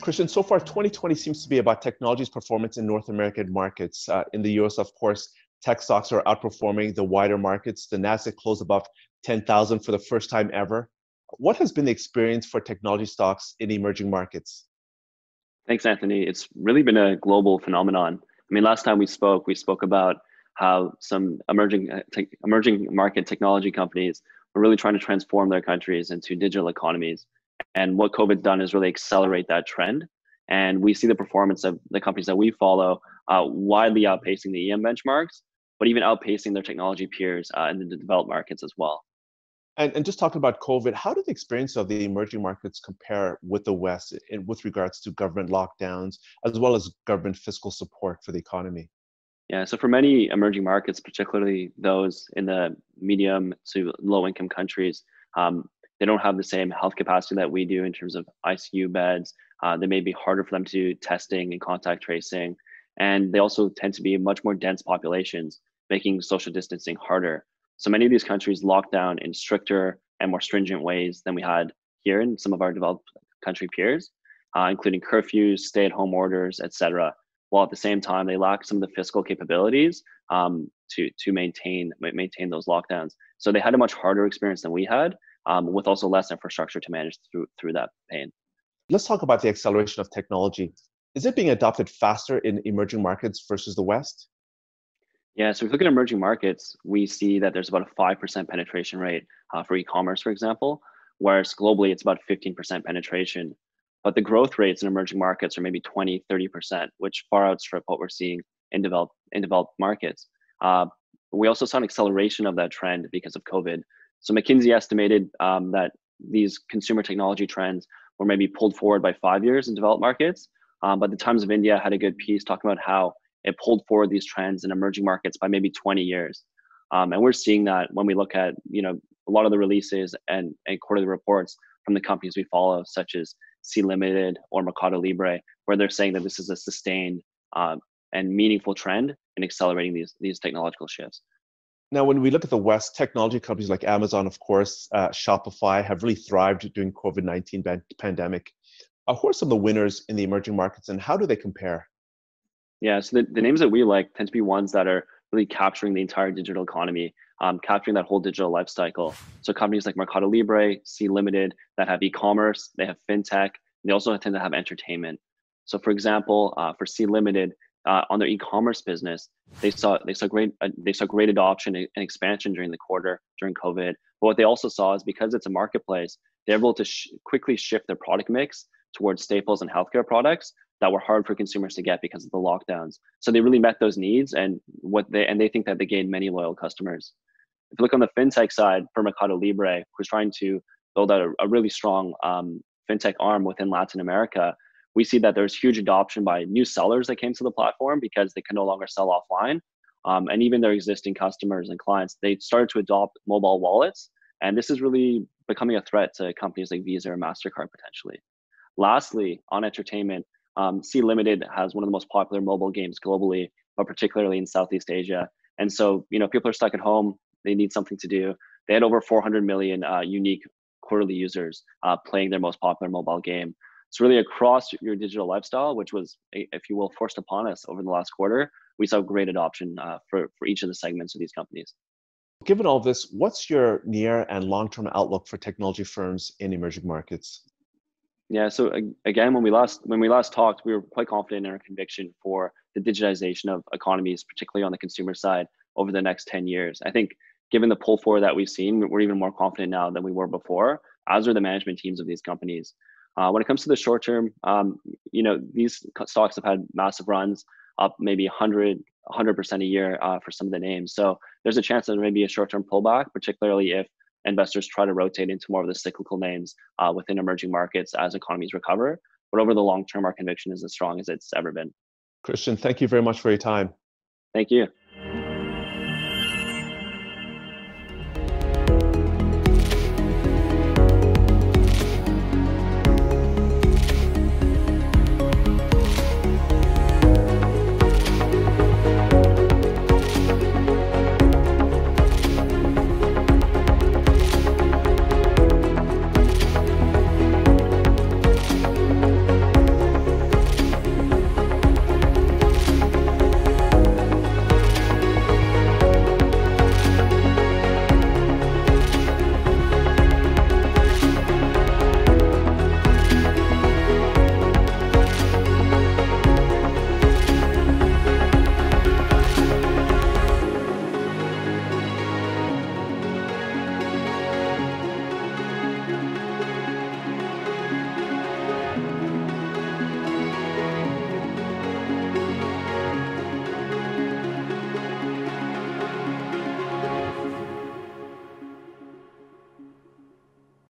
Christian, so far 2020 seems to be about technology's performance in North American markets. In the US, of course, tech stocks are outperforming the wider markets. The Nasdaq closed above 10,000 for the first time ever. What has been the experience for technology stocks in emerging markets? Thanks, Anthony. It's really been a global phenomenon. I mean, last time we spoke about how some emerging market technology companies were really trying to transform their countries into digital economies. And what COVID's done is really accelerate that trend. And we see the performance of the companies that we follow widely outpacing the EM benchmarks, but even outpacing their technology peers in the developed markets as well. And just talking about COVID, how did the experience of the emerging markets compare with the West with regards to government lockdowns, as well as government fiscal support for the economy? Yeah, so for many emerging markets, particularly those in the medium to low income countries, they don't have the same health capacity that we do in terms of ICU beds. They may be harder for them to do testing and contact tracing. And they also tend to be much more dense populations, making social distancing harder. So many of these countries lock down in stricter and more stringent ways than we had here in some of our developed country peers, including curfews, stay-at-home orders, etc. While at the same time they lack some of the fiscal capabilities to maintain those lockdowns. So they had a much harder experience than we had, with also less infrastructure to manage through that pain. Let's talk about the acceleration of technology. Is it being adopted faster in emerging markets versus the West? Yeah, so if we look at emerging markets, we see that there's about a 5% penetration rate for e-commerce, for example, whereas globally it's about 15% penetration. But the growth rates in emerging markets are maybe 20, 30%, which far outstrip what we're seeing in developed markets. We also saw an acceleration of that trend because of COVID. So McKinsey estimated that these consumer technology trends were maybe pulled forward by 5 years in developed markets. But the Times of India had a good piece talking about how it pulled forward these trends in emerging markets by maybe 20 years. And we're seeing that when we look at, a lot of the releases and quarterly reports from the companies we follow, such as Sea Limited or Mercado Libre, where they're saying that this is a sustained and meaningful trend in accelerating these technological shifts. Now, when we look at the West, technology companies like Amazon, of course, Shopify have really thrived during COVID-19 pandemic. Who are some of the winners in the emerging markets and how do they compare? Yeah, so the names that we like tend to be ones that are really capturing the entire digital economy, capturing that whole digital life cycle. So companies like Mercado Libre, Sea Limited, that have e-commerce, they have fintech, they also tend to have entertainment. So for example, for Sea Limited, on their e-commerce business, they saw great adoption and expansion during the quarter during COVID. But what they also saw is because it's a marketplace, they're able to quickly shift their product mix towards staples and healthcare products that were hard for consumers to get because of the lockdowns. So they really met those needs, and they think that they gained many loyal customers. If you look on the fintech side for Mercado Libre, who's trying to build out a really strong fintech arm within Latin America, we see that there's huge adoption by new sellers that came to the platform because they can no longer sell offline. And even their existing customers and clients, they started to adopt mobile wallets. And this is really becoming a threat to companies like Visa or MasterCard potentially. Lastly, on entertainment, Sea Limited has one of the most popular mobile games globally, but particularly in Southeast Asia. And so, people are stuck at home, they need something to do. They had over 400 million unique quarterly users playing their most popular mobile game. So really across your digital lifestyle, which was, if you will, forced upon us over the last quarter, we saw great adoption for each of the segments of these companies. Given all this, what's your near and long-term outlook for technology firms in emerging markets? Yeah, so again, when we last talked, we were quite confident in our conviction for the digitization of economies, particularly on the consumer side, over the next 10 years. I think given the pull forward that we've seen, we're even more confident now than we were before, as are the management teams of these companies. When it comes to the short term, these stocks have had massive runs, up maybe 100% a year for some of the names. So there's a chance that there may be a short-term pullback, particularly if investors try to rotate into more of the cyclical names within emerging markets as economies recover. But over the long term, our conviction is as strong as it's ever been. Christian, thank you very much for your time. Thank you.